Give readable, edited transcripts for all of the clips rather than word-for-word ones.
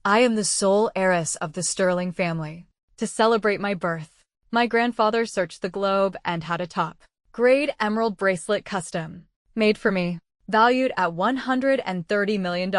I am the sole heiress of the Sterling family. To celebrate my birth, my grandfather searched the globe and had a top-grade emerald bracelet custom made for me, valued at $130 million.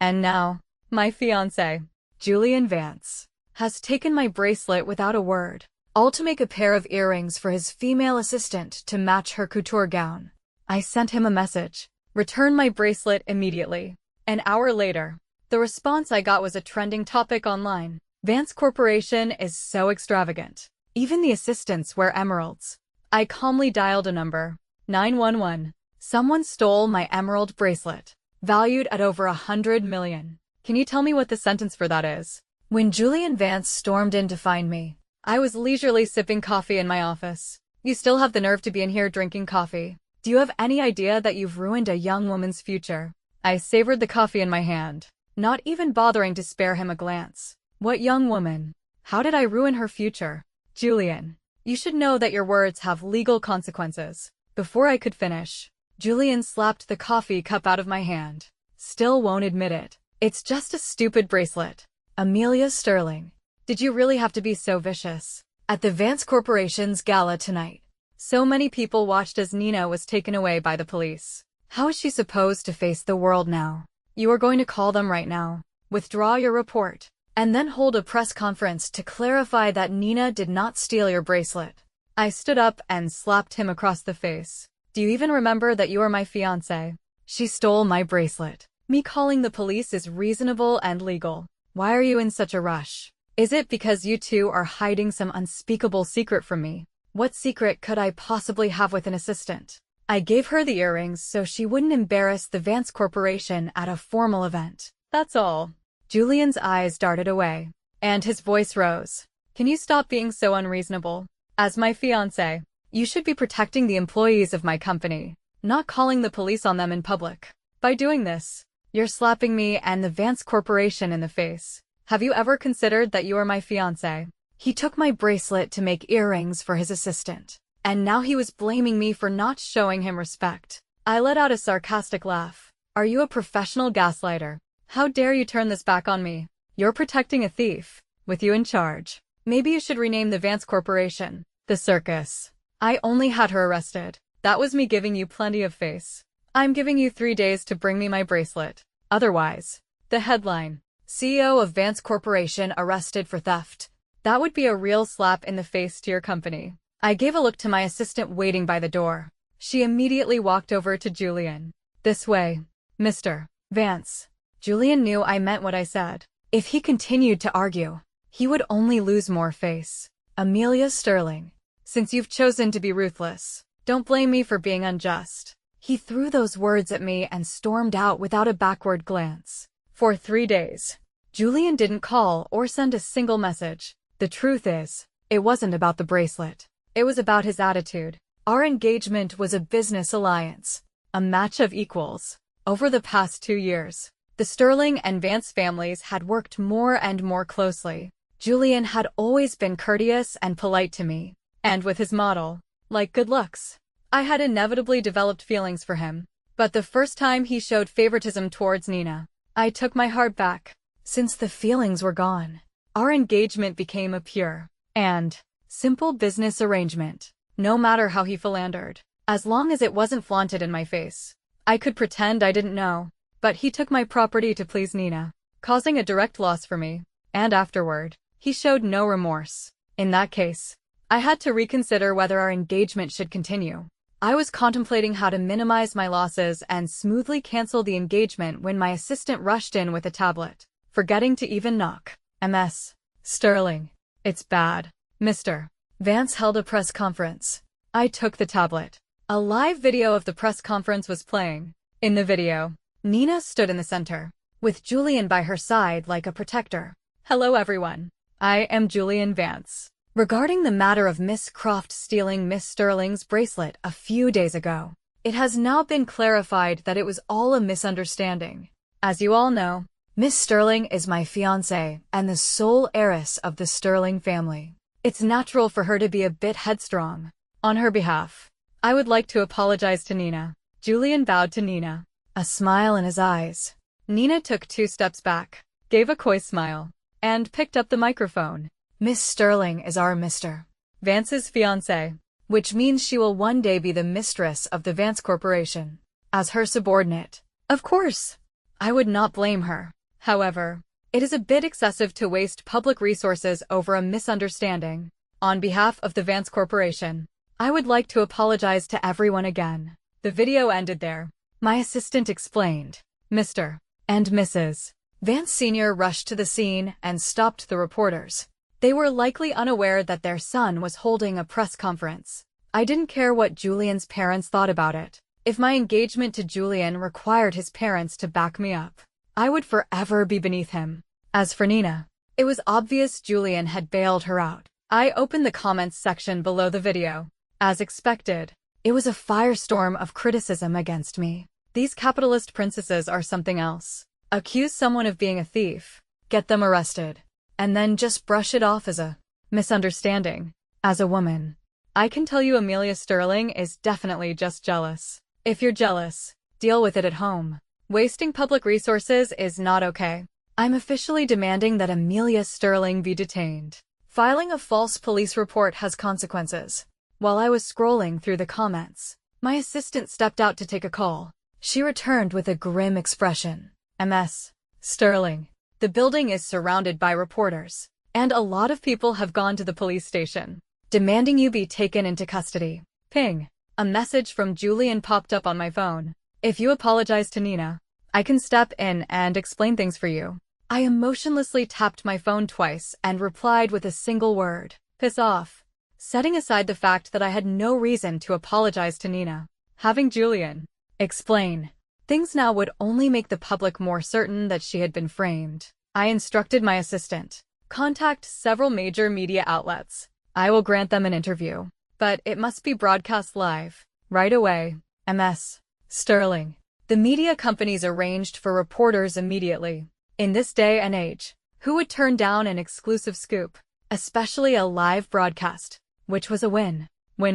And now, my fiancé, Julian Vance, has taken my bracelet without a word, all to make a pair of earrings for his female assistant to match her couture gown. I sent him a message. Return my bracelet immediately. An hour later, the response I got was a trending topic online. Vance Corporation is so extravagant. Even the assistants wear emeralds. I calmly dialed a number. 911. Someone stole my emerald bracelet, valued at over $100 million. Can you tell me what the sentence for that is? When Julian Vance stormed in to find me, I was leisurely sipping coffee in my office. You still have the nerve to be in here drinking coffee. Do you have any idea that you've ruined a young woman's future? I savored the coffee in my hand, not even bothering to spare him a glance. What young woman? How did I ruin her future? Julian, you should know that your words have legal consequences. Before I could finish, Julian slapped the coffee cup out of my hand. Still won't admit it. It's just a stupid bracelet. Amelia Sterling, did you really have to be so vicious? At the Vance Corporation's gala tonight, so many people watched as Nina was taken away by the police. How is she supposed to face the world now? You are going to call them right now, withdraw your report, and then hold a press conference to clarify that Nina did not steal your bracelet. I stood up and slapped him across the face. Do you even remember that you are my fiancé? She stole my bracelet. Me calling the police is reasonable and legal. Why are you in such a rush? Is it because you two are hiding some unspeakable secret from me? What secret could I possibly have with an assistant? I gave her the earrings so she wouldn't embarrass the Vance Corporation at a formal event. That's all. Julian's eyes darted away, and his voice rose. Can you stop being so unreasonable? As my fiancé, you should be protecting the employees of my company, not calling the police on them in public. By doing this, you're slapping me and the Vance Corporation in the face. Have you ever considered that you are my fiancé? He took my bracelet to make earrings for his assistant, and now he was blaming me for not showing him respect. I let out a sarcastic laugh. Are you a professional gaslighter? How dare you turn this back on me? You're protecting a thief, with you in charge. Maybe you should rename the Vance Corporation the Circus. I only had her arrested. That was me giving you plenty of face. I'm giving you 3 days to bring me my bracelet. Otherwise, the headline, CEO of Vance Corporation arrested for theft. That would be a real slap in the face to your company. I gave a look to my assistant waiting by the door. She immediately walked over to Julian. This way, Mr. Vance. Julian knew I meant what I said. If he continued to argue, he would only lose more face. Amelia Sterling, since you've chosen to be ruthless, don't blame me for being unjust. He threw those words at me and stormed out without a backward glance. For 3 days, Julian didn't call or send a single message. The truth is, it wasn't about the bracelet. It was about his attitude. Our engagement was a business alliance, a match of equals. Over the past 2 years, the Sterling and Vance families had worked more and more closely. Julian had always been courteous and polite to me, and with his model, like good looks, I had inevitably developed feelings for him. But the first time he showed favoritism towards Nina, I took my heart back. Since the feelings were gone, our engagement became a pure and simple business arrangement. No matter how he philandered, as long as it wasn't flaunted in my face, I could pretend I didn't know. But he took my property to please Nina, causing a direct loss for me. And afterward, he showed no remorse. In that case, I had to reconsider whether our engagement should continue. I was contemplating how to minimize my losses and smoothly cancel the engagement when my assistant rushed in with a tablet, forgetting to even knock. MS. Sterling. It's bad. Mr. Vance held a press conference. I took the tablet. A live video of the press conference was playing. In the video, Nina stood in the center, with Julian by her side like a protector. Hello everyone. I am Julian Vance. Regarding the matter of Miss Croft stealing Miss Sterling's bracelet a few days ago, it has now been clarified that it was all a misunderstanding. As you all know, Miss Sterling is my fiancée and the sole heiress of the Sterling family. It's natural for her to be a bit headstrong. On her behalf, I would like to apologize to Nina. Julian bowed to Nina, a smile in his eyes. Nina took 2 steps back. gave a coy smile, and picked up the microphone. Miss Sterling is our Mr. Vance's fiancé, which means she will one day be the mistress of the Vance Corporation. As her subordinate, of course, I would not blame her. However, it is a bit excessive to waste public resources over a misunderstanding. On behalf of the Vance Corporation, I would like to apologize to everyone again. The video ended there. My assistant explained. Mr. and Mrs. Vance Sr. rushed to the scene and stopped the reporters. They were likely unaware that their son was holding a press conference. I didn't care what Julian's parents thought about it. If my engagement to Julian required his parents to back me up, I would forever be beneath him. As for Nina, it was obvious Julian had bailed her out. I opened the comments section below the video. As expected, it was a firestorm of criticism against me. These capitalist princesses are something else. Accuse someone of being a thief, get them arrested, and then just brush it off as a misunderstanding. As a woman, I can tell you Amelia Sterling is definitely just jealous. If you're jealous, deal with it at home. Wasting public resources is not okay. I'm officially demanding that Amelia Sterling be detained. Filing a false police report has consequences. While I was scrolling through the comments, my assistant stepped out to take a call. She returned with a grim expression. Ms. Sterling, the building is surrounded by reporters, and a lot of people have gone to the police station, demanding you be taken into custody. Ping. A message from Julian popped up on my phone. If you apologize to Nina, I can step in and explain things for you. I emotionlessly tapped my phone twice and replied with a single word. Piss off. Setting aside the fact that I had no reason to apologize to Nina, having Julian explain things now would only make the public more certain that she had been framed. I instructed my assistant, contact several major media outlets. I will grant them an interview, but it must be broadcast live, right away. Ms. Sterling. The media companies arranged for reporters immediately. In this day and age, who would turn down an exclusive scoop, especially a live broadcast, which was a win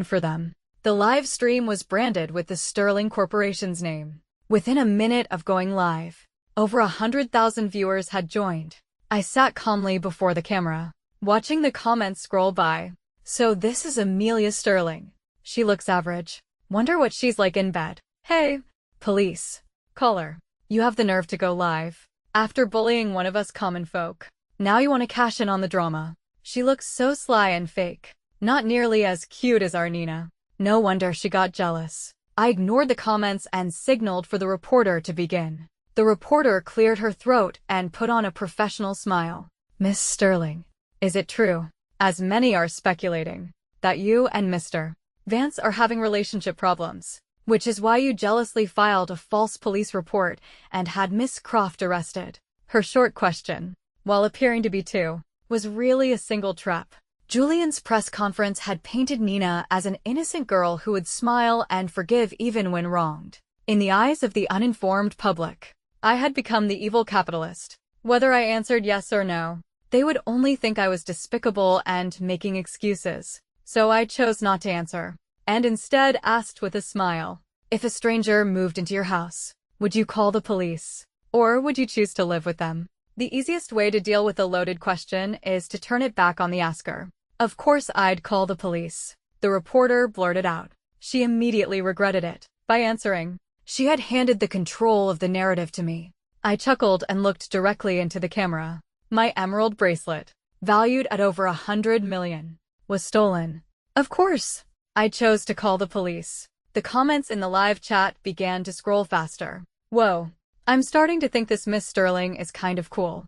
for them. The live stream was branded with the Sterling Corporation's name. Within a minute of going live, over 100,000 viewers had joined. I sat calmly before the camera, watching the comments scroll by. So this is Amelia Sterling. She looks average. Wonder what she's like in bed. Hey, police. Caller. You have the nerve to go live after bullying one of us common folk. Now you want to cash in on the drama. She looks so sly and fake. Not nearly as cute as our Nina. No wonder she got jealous. I ignored the comments and signaled for the reporter to begin. The reporter cleared her throat and put on a professional smile. Miss Sterling, is it true, as many are speculating, that you and Mr. Vance are having relationship problems, which is why you jealously filed a false police report and had Miss Croft arrested? Her short question, while appearing to be two, was really a single trap. Julian's press conference had painted Nina as an innocent girl who would smile and forgive even when wronged. In the eyes of the uninformed public, I had become the evil capitalist. Whether I answered yes or no, they would only think I was despicable and making excuses. So I chose not to answer, and instead asked with a smile, if a stranger moved into your house, would you call the police? Or would you choose to live with them? The easiest way to deal with a loaded question is to turn it back on the asker. Of course I'd call the police. The reporter blurted out. She immediately regretted it. By answering, she had handed the control of the narrative to me. I chuckled and looked directly into the camera. My emerald bracelet, valued at over 100 million, was stolen. Of course, I chose to call the police. The comments in the live chat began to scroll faster. Whoa. I'm starting to think this Miss Sterling is kind of cool.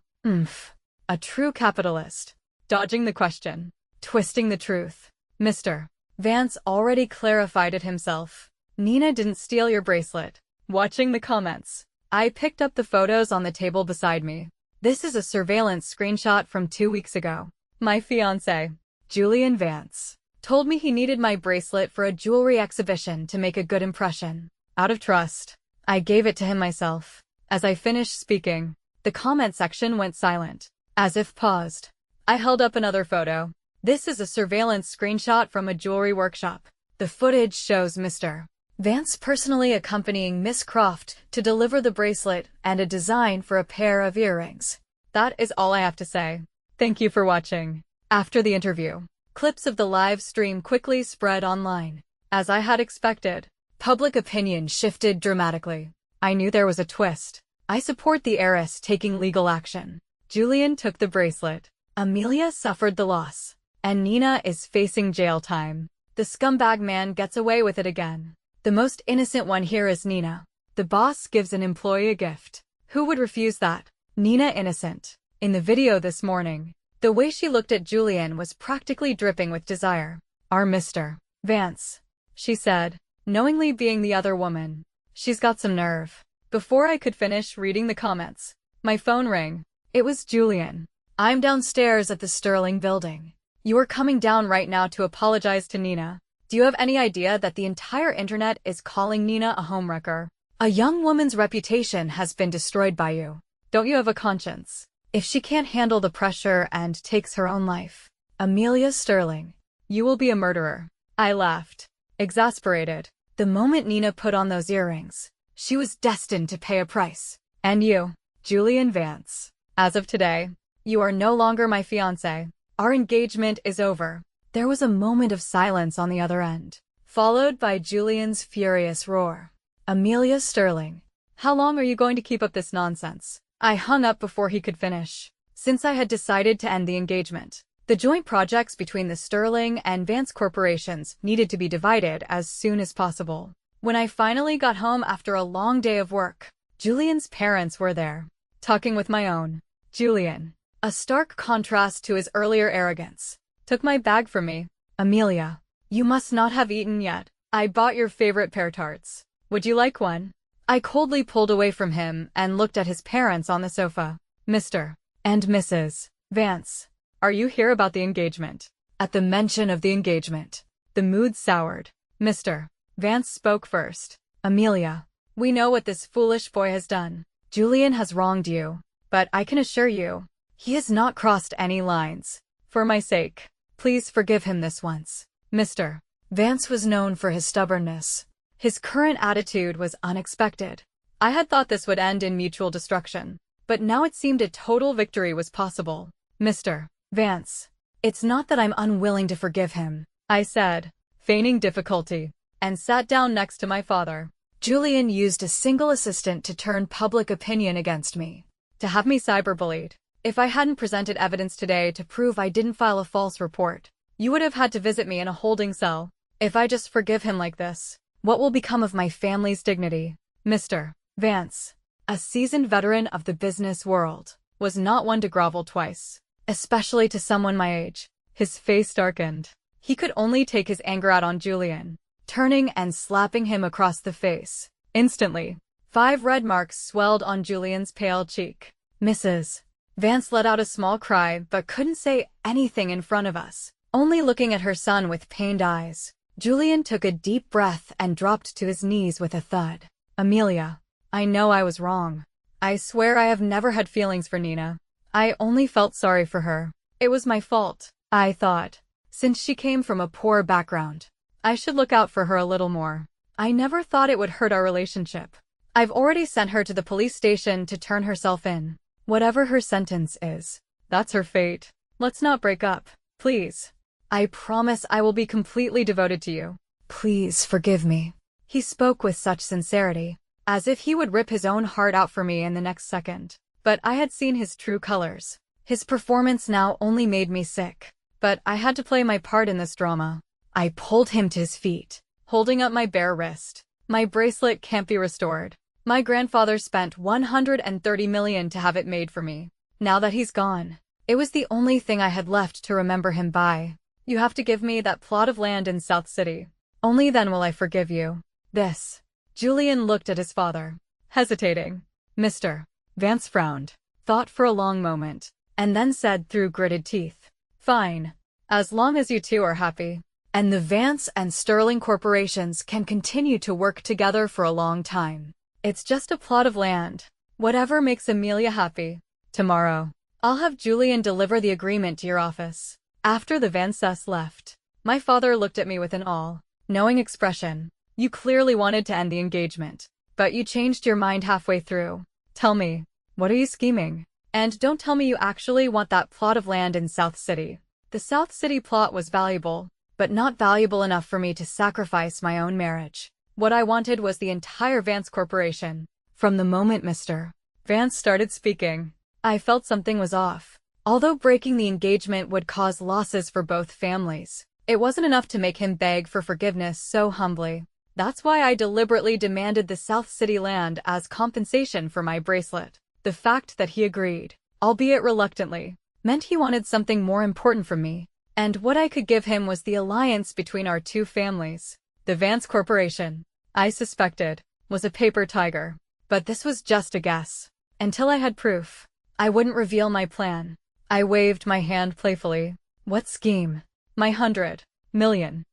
A true capitalist. Dodging the question. Twisting the truth. Mr. Vance already clarified it himself. Nina didn't steal your bracelet. Watching the comments, I picked up the photos on the table beside me. This is a surveillance screenshot from 2 weeks ago. My fiancé, Julian Vance, told me he needed my bracelet for a jewelry exhibition to make a good impression. Out of trust, I gave it to him myself. As I finished speaking, the comment section went silent, as if paused. I held up another photo. This is a surveillance screenshot from a jewelry workshop. The footage shows Mr. Vance personally accompanying Miss Croft to deliver the bracelet and a design for a pair of earrings. That is all I have to say. Thank you for watching. After the interview, clips of the live stream quickly spread online. As I had expected, public opinion shifted dramatically. I knew there was a twist. I support the heiress taking legal action. Julian took the bracelet. Amelia suffered the loss. And Nina is facing jail time. The scumbag man gets away with it again. The most innocent one here is Nina. The boss gives an employee a gift. Who would refuse that? Nina innocent. In the video this morning, the way she looked at Julian was practically dripping with desire. Our Mr. Vance, she said, knowingly being the other woman. She's got some nerve. Before I could finish reading the comments, my phone rang. It was Julian. I'm downstairs at the Sterling building. You are coming down right now to apologize to Nina. Do you have any idea that the entire internet is calling Nina a homewrecker? A young woman's reputation has been destroyed by you. Don't you have a conscience? If she can't handle the pressure and takes her own life, Amelia Sterling, you will be a murderer. I laughed, exasperated. The moment Nina put on those earrings, she was destined to pay a price. And you, Julian Vance, as of today, you are no longer my fiancé. Our engagement is over. There was a moment of silence on the other end, followed by Julian's furious roar. Amelia Sterling, how long are you going to keep up this nonsense? I hung up before he could finish. Since I had decided to end the engagement, the joint projects between the Sterling and Vance corporations needed to be divided as soon as possible. When I finally got home after a long day of work, Julian's parents were there, talking with my own. Julian, a stark contrast to his earlier arrogance, took my bag from me. Amelia, you must not have eaten yet. I bought your favorite pear tarts. Would you like one? I coldly pulled away from him and looked at his parents on the sofa. Mr. and Mrs. Vance, are you here about the engagement? At the mention of the engagement, the mood soured. Mr. Vance spoke first. Amelia, we know what this foolish boy has done. Julian has wronged you, but I can assure you, he has not crossed any lines. For my sake, please forgive him this once. Mr. Vance was known for his stubbornness. His current attitude was unexpected. I had thought this would end in mutual destruction, but now it seemed a total victory was possible. Mr. Vance, it's not that I'm unwilling to forgive him, I said, feigning difficulty, and sat down next to my father. Julian used a single assistant to turn public opinion against me, to have me cyberbullied. If I hadn't presented evidence today to prove I didn't file a false report, you would have had to visit me in a holding cell. If I just forgive him like this, what will become of my family's dignity? Mr. Vance, a seasoned veteran of the business world, was not one to grovel twice, especially to someone my age. His face darkened. He could only take his anger out on Julian, turning and slapping him across the face. Instantly, 5 red marks swelled on Julian's pale cheek. Mrs. Vance let out a small cry but couldn't say anything in front of us, only looking at her son with pained eyes. Julian took a deep breath and dropped to his knees with a thud. Amelia, I know I was wrong. I swear I have never had feelings for Nina. I only felt sorry for her. It was my fault. I thought, since she came from a poor background, I should look out for her a little more. I never thought it would hurt our relationship. I've already sent her to the police station to turn herself in. Whatever her sentence is, that's her fate. Let's not break up, please. I promise I will be completely devoted to you. Please forgive me. He spoke with such sincerity, as if he would rip his own heart out for me in the next second. But I had seen his true colors. His performance now only made me sick. But I had to play my part in this drama. I pulled him to his feet, holding up my bare wrist. My bracelet can't be restored. My grandfather spent $130 million to have it made for me. Now that he's gone, it was the only thing I had left to remember him by. You have to give me that plot of land in South City. Only then will I forgive you. This. Julian looked at his father, hesitating. Mr. Vance frowned, thought for a long moment, and then said through gritted teeth, Fine. As long as you two are happy, and the Vance and Sterling corporations can continue to work together for a long time. It's just a plot of land. Whatever makes Amelia happy. Tomorrow, I'll have Julian deliver the agreement to your office. After the Vances left, my father looked at me with an all-knowing expression. You clearly wanted to end the engagement, but you changed your mind halfway through. Tell me, what are you scheming? And don't tell me you actually want that plot of land in South City. The South City plot was valuable, but not valuable enough for me to sacrifice my own marriage. What I wanted was the entire Vance Corporation. From the moment Mr. Vance started speaking, I felt something was off. Although breaking the engagement would cause losses for both families, it wasn't enough to make him beg for forgiveness so humbly. That's why I deliberately demanded the South City land as compensation for my bracelet. The fact that he agreed, albeit reluctantly, meant he wanted something more important from me, and what I could give him was the alliance between our two families. The Vance Corporation, I suspected, was a paper tiger, but this was just a guess. Until I had proof, I wouldn't reveal my plan. I waved my hand playfully. What scheme? My $100 million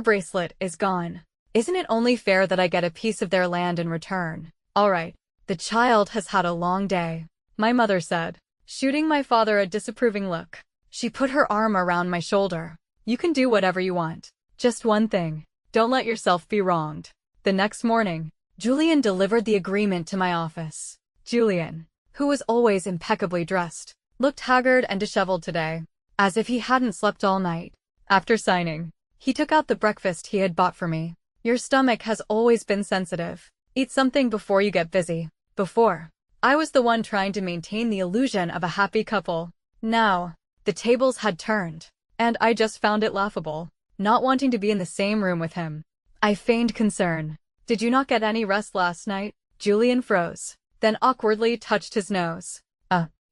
bracelet is gone. Isn't it only fair that I get a piece of their land in return? All right. The child has had a long day, my mother said, shooting my father a disapproving look. She put her arm around my shoulder. You can do whatever you want. Just one thing. Don't let yourself be wronged. The next morning, Julian delivered the agreement to my office. Julian, who was always impeccably dressed, looked haggard and disheveled today, as if he hadn't slept all night. After signing, he took out the breakfast he had bought for me. Your stomach has always been sensitive. Eat something before you get busy. Before, I was the one trying to maintain the illusion of a happy couple. Now, the tables had turned, and I just found it laughable, not wanting to be in the same room with him. I feigned concern. Did you not get any rest last night? Julian froze, then awkwardly touched his nose.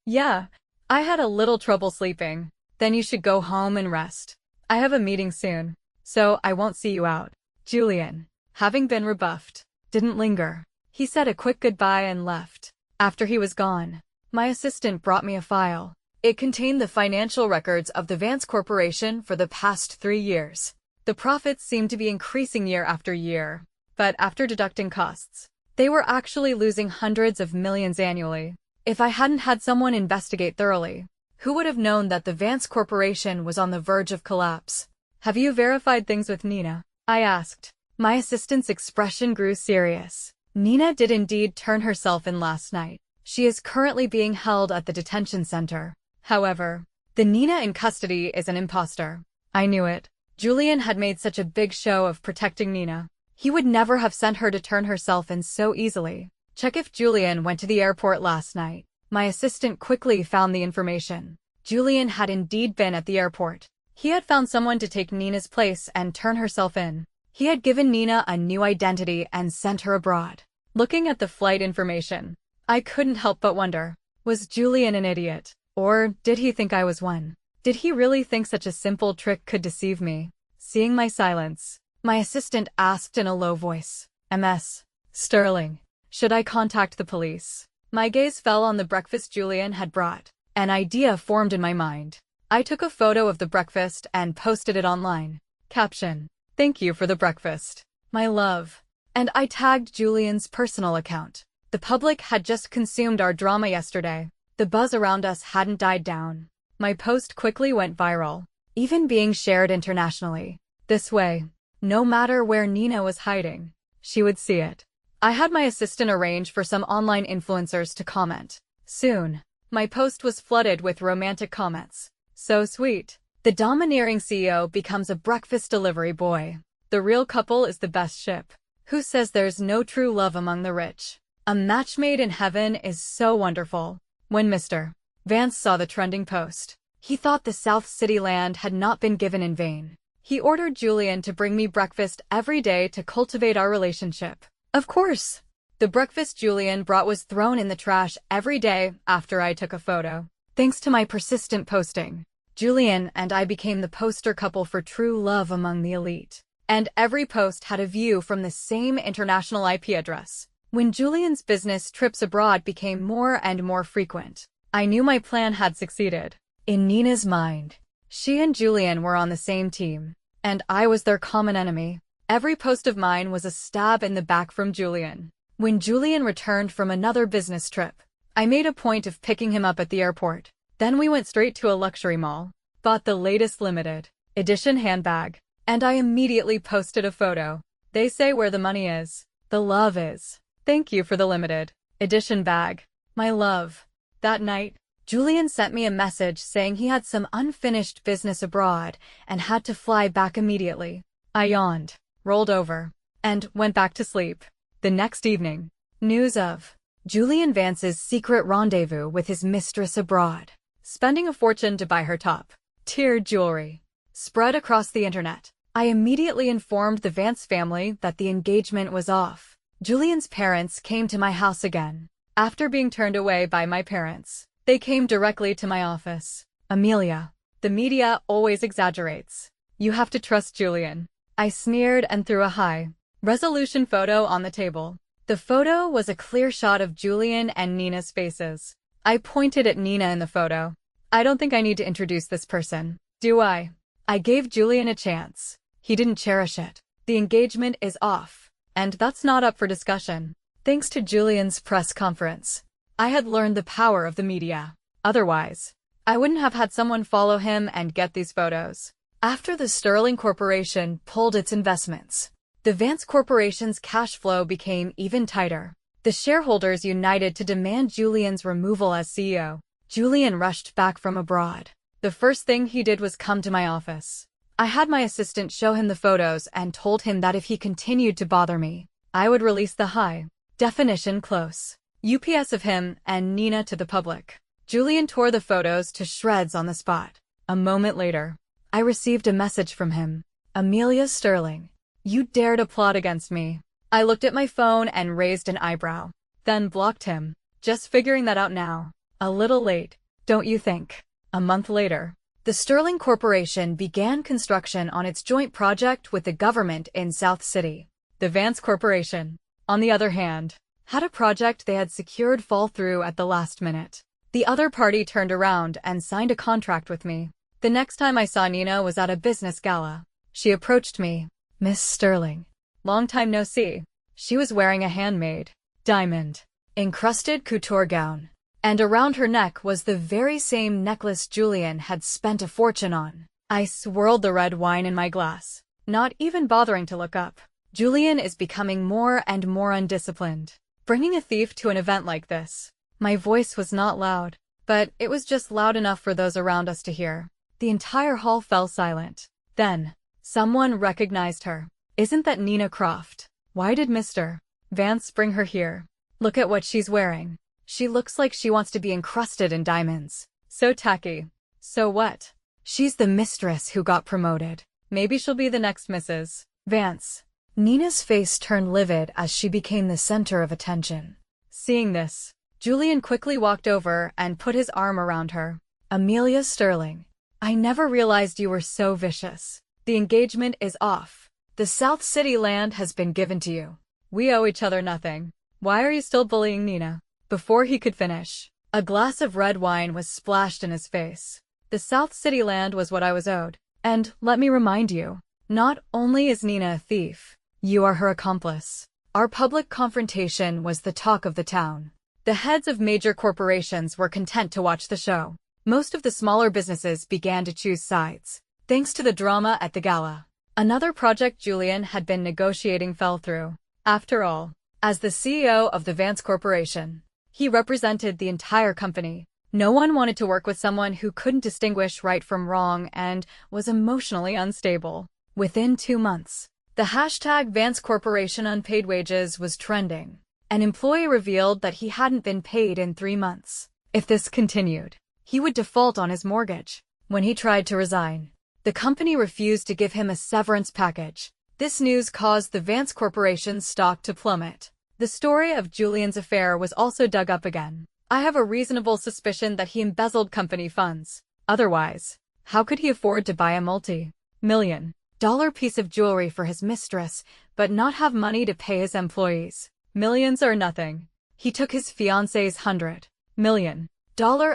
Yeah, I had a little trouble sleeping. Then you should go home and rest. I have a meeting soon, so I won't see you out. Julian, having been rebuffed, didn't linger. He said a quick goodbye and left. After he was gone, my assistant brought me a file. It contained the financial records of the Vance Corporation for the past 3 years. The profits seemed to be increasing year after year, but after deducting costs, they were actually losing hundreds of millions annually. If I hadn't had someone investigate thoroughly, who would have known that the Vance Corporation was on the verge of collapse? Have you verified things with Nina? I asked. My assistant's expression grew serious. Nina did indeed turn herself in last night. She is currently being held at the detention center. However, the Nina in custody is an imposter. I knew it. Julian had made such a big show of protecting Nina. He would never have sent her to turn herself in so easily. Check if Julian went to the airport last night. My assistant quickly found the information. Julian had indeed been at the airport. He had found someone to take Nina's place and turn herself in. He had given Nina a new identity and sent her abroad. Looking at the flight information, I couldn't help but wonder, was Julian an idiot? Or did he think I was one? Did he really think such a simple trick could deceive me? Seeing my silence, my assistant asked in a low voice, "Ms. Sterling, should I contact the police?" My gaze fell on the breakfast Julian had brought. An idea formed in my mind. I took a photo of the breakfast and posted it online. Caption: "Thank you for the breakfast, my love." And I tagged Julian's personal account. The public had just consumed our drama yesterday. The buzz around us hadn't died down. My post quickly went viral, even being shared internationally. This way, no matter where Nina was hiding, she would see it. I had my assistant arrange for some online influencers to comment. Soon, my post was flooded with romantic comments. So sweet. The domineering CEO becomes a breakfast delivery boy. The real couple is the best ship. Who says there's no true love among the rich? A match made in heaven is so wonderful. When Mr. Vance saw the trending post, he thought the South City land had not been given in vain. He ordered Julian to bring me breakfast every day to cultivate our relationship. Of course, the breakfast Julian brought was thrown in the trash every day after I took a photo. Thanks to my persistent posting, Julian and I became the poster couple for true love among the elite. And every post had a view from the same international IP address. When Julian's business trips abroad became more and more frequent, I knew my plan had succeeded. In Nina's mind, she and Julian were on the same team, and I was their common enemy. Every post of mine was a stab in the back from Julian. When Julian returned from another business trip, I made a point of picking him up at the airport. Then we went straight to a luxury mall, bought the latest limited edition handbag, and I immediately posted a photo. They say where the money is, the love is. Thank you for the limited edition bag, my love. That night, Julian sent me a message saying he had some unfinished business abroad and had to fly back immediately. I yawned, rolled over, and went back to sleep. The next evening, news of Julian Vance's secret rendezvous with his mistress abroad, spending a fortune to buy her top-tier jewelry, spread across the internet. I immediately informed the Vance family that the engagement was off. Julian's parents came to my house again. After being turned away by my parents, they came directly to my office. Amelia, the media always exaggerates. You have to trust Julian. I sneered and threw a high-resolution photo on the table. The photo was a clear shot of Julian and Nina's faces. I pointed at Nina in the photo. I don't think I need to introduce this person, do I? I gave Julian a chance. He didn't cherish it. The engagement is off, and that's not up for discussion. Thanks to Julian's press conference, I had learned the power of the media. Otherwise, I wouldn't have had someone follow him and get these photos. After the Sterling Corporation pulled its investments, the Vance Corporation's cash flow became even tighter. The shareholders united to demand Julian's removal as CEO. Julian rushed back from abroad. The first thing he did was come to my office. I had my assistant show him the photos and told him that if he continued to bother me, I would release the high-definition close UPS of him and Nina to the public. Julian tore the photos to shreds on the spot. A moment later, I received a message from him. Amelia Sterling, you dared to plot against me. I looked at my phone and raised an eyebrow, then blocked him. Just figuring that out now. A little late, don't you think? A month later, the Sterling Corporation began construction on its joint project with the government in South City. The Vance Corporation, on the other hand, had a project they had secured fall through at the last minute. The other party turned around and signed a contract with me. The next time I saw Nina was at a business gala. She approached me. Miss Sterling. Long time no see. She was wearing a handmade, diamond-encrusted couture gown, and around her neck was the very same necklace Julian had spent a fortune on. I swirled the red wine in my glass, not even bothering to look up. Julian is becoming more and more undisciplined. Bringing a thief to an event like this. My voice was not loud, but it was just loud enough for those around us to hear. The entire hall fell silent. Then, someone recognized her. Isn't that Nina Croft? Why did Mr. Vance bring her here? Look at what she's wearing. She looks like she wants to be encrusted in diamonds. So tacky. So what? She's the mistress who got promoted. Maybe she'll be the next Mrs. Vance. Nina's face turned livid as she became the center of attention. Seeing this, Julian quickly walked over and put his arm around her. Amelia Sterling, I never realized you were so vicious. The engagement is off. The South City land has been given to you. We owe each other nothing. Why are you still bullying Nina? Before he could finish, a glass of red wine was splashed in his face. The South City land was what I was owed. And let me remind you, not only is Nina a thief, you are her accomplice. Our public confrontation was the talk of the town. The heads of major corporations were content to watch the show. Most of the smaller businesses began to choose sides, thanks to the drama at the gala. Another project Julian had been negotiating fell through. After all, as the CEO of the Vance Corporation, he represented the entire company. No one wanted to work with someone who couldn't distinguish right from wrong and was emotionally unstable. Within 2 months, the hashtag Vance Corporation unpaid wages was trending. An employee revealed that he hadn't been paid in 3 months. If this continued, he would default on his mortgage. When he tried to resign, the company refused to give him a severance package. This news caused the Vance Corporation's stock to plummet. The story of Julian's affair was also dug up again. I have a reasonable suspicion that he embezzled company funds. Otherwise, how could he afford to buy a multi-million-dollar piece of jewelry for his mistress, but not have money to pay his employees? Millions or nothing. He took his fiancé's $100 million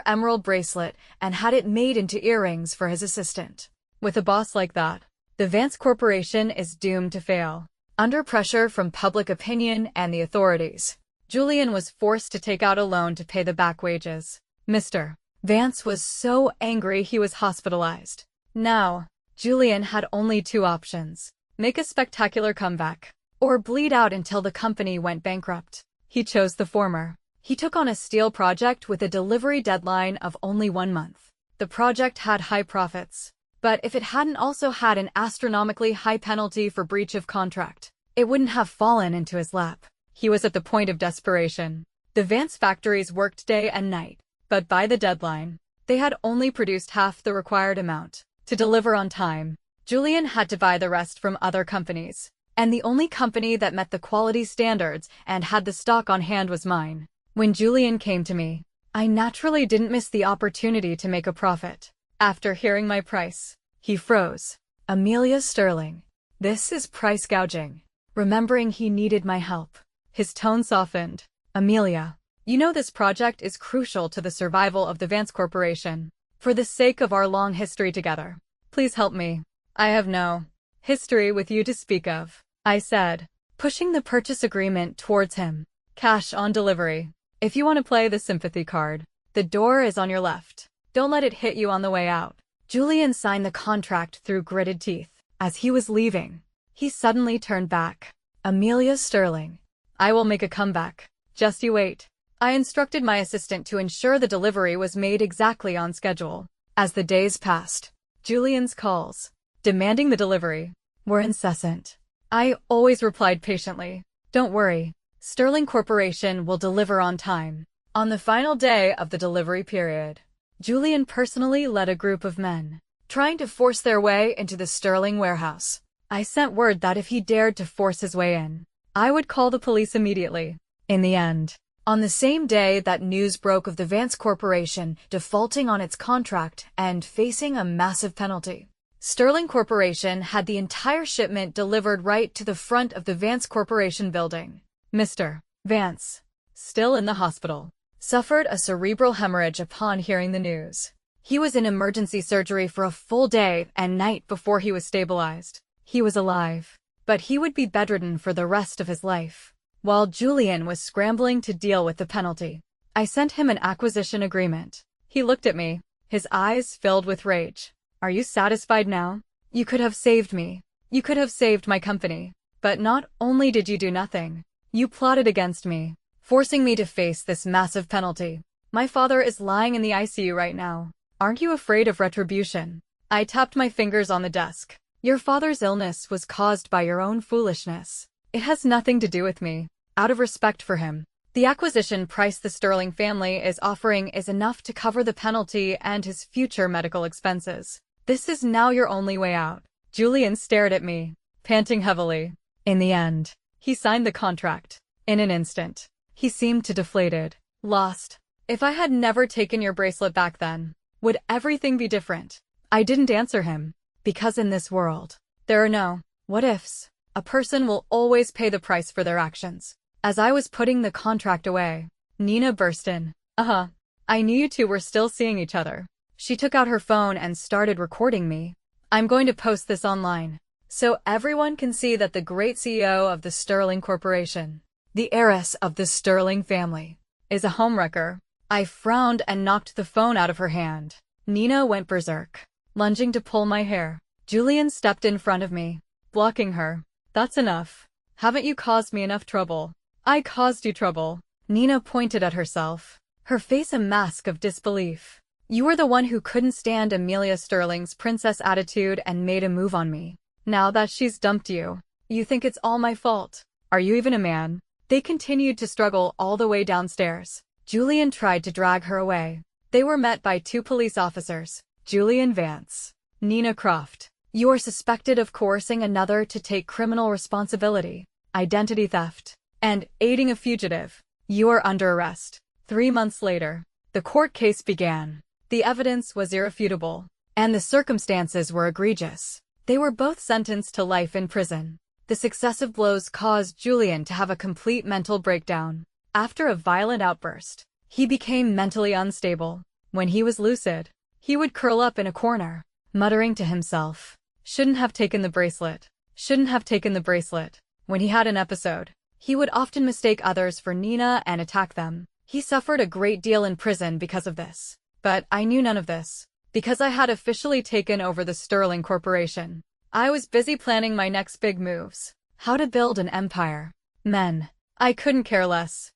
emerald bracelet and had it made into earrings for his assistant. With a boss like that, the Vance Corporation is doomed to fail. Under pressure from public opinion and the authorities, Julian was forced to take out a loan to pay the back wages. Mr. Vance was so angry he was hospitalized. Now, Julian had only 2 options: make a spectacular comeback, or bleed out until the company went bankrupt. He chose the former. He took on a steel project with a delivery deadline of only 1 month. The project had high profits, but if it hadn't also had an astronomically high penalty for breach of contract, it wouldn't have fallen into his lap. He was at the point of desperation. The Vance factories worked day and night, but by the deadline, they had only produced half the required amount. To deliver on time, Julian had to buy the rest from other companies, and the only company that met the quality standards and had the stock on hand was mine. When Julian came to me, I naturally didn't miss the opportunity to make a profit. After hearing my price, he froze. Amelia Sterling. This is price gouging. Remembering he needed my help, his tone softened. Amelia, you know this project is crucial to the survival of the Vance Corporation. For the sake of our long history together, please help me. I have no history with you to speak of, I said, pushing the purchase agreement towards him. Cash on delivery. If you want to play the sympathy card, the door is on your left. Don't let it hit you on the way out. Julian signed the contract through gritted teeth. As he was leaving, he suddenly turned back. Amelia Sterling. I will make a comeback. Just you wait. I instructed my assistant to ensure the delivery was made exactly on schedule. As the days passed, Julian's calls, demanding the delivery, were incessant. I always replied patiently, don't worry, Sterling Corporation will deliver on time. On the final day of the delivery period, Julian personally led a group of men, trying to force their way into the Sterling warehouse. I sent word that if he dared to force his way in, I would call the police immediately. In the end, on the same day that news broke of the Vance Corporation defaulting on its contract and facing a massive penalty, Sterling Corporation had the entire shipment delivered right to the front of the Vance Corporation building. Mr. Vance, still in the hospital, suffered a cerebral hemorrhage upon hearing the news. He was in emergency surgery for a full day and night before he was stabilized. He was alive, but he would be bedridden for the rest of his life. While Julian was scrambling to deal with the penalty, I sent him an acquisition agreement. He looked at me, his eyes filled with rage. Are you satisfied now? You could have saved me. You could have saved my company. But not only did you do nothing, you plotted against me, forcing me to face this massive penalty. My father is lying in the ICU right now. Aren't you afraid of retribution? I tapped my fingers on the desk. Your father's illness was caused by your own foolishness. It has nothing to do with me. Out of respect for him, the acquisition price the Sterling family is offering is enough to cover the penalty and his future medical expenses. This is now your only way out. Julian stared at me, panting heavily. In the end, he signed the contract. In an instant, he seemed deflated, lost. If I had never taken your bracelet back then, would everything be different? I didn't answer him, because in this world, there are no what-ifs. A person will always pay the price for their actions. As I was putting the contract away, Nina burst in. I knew you two were still seeing each other. She took out her phone and started recording me. I'm going to post this online, so everyone can see that the great CEO of the Sterling Corporation, the heiress of the Sterling family, is a homewrecker. I frowned and knocked the phone out of her hand. Nina went berserk, lunging to pull my hair. Julian stepped in front of me, blocking her. That's enough. Haven't you caused me enough trouble? I caused you trouble. Nina pointed at herself, her face a mask of disbelief. You were the one who couldn't stand Amelia Sterling's princess attitude and made a move on me. Now that she's dumped you, you think it's all my fault. Are you even a man? They continued to struggle all the way downstairs. Julian tried to drag her away. They were met by two police officers, Julian Vance, Nina Croft. You are suspected of coercing another to take criminal responsibility, identity theft, and aiding a fugitive. You are under arrest. 3 months later, the court case began. The evidence was irrefutable, and the circumstances were egregious. They were both sentenced to life in prison. The successive blows caused Julian to have a complete mental breakdown. After a violent outburst, he became mentally unstable. When he was lucid, he would curl up in a corner, muttering to himself, "Shouldn't have taken the bracelet. Shouldn't have taken the bracelet." When he had an episode, he would often mistake others for Nina and attack them. He suffered a great deal in prison because of this. But I knew none of this, because I had officially taken over the Sterling Corporation. I was busy planning my next big moves, how to build an empire. Men, I couldn't care less.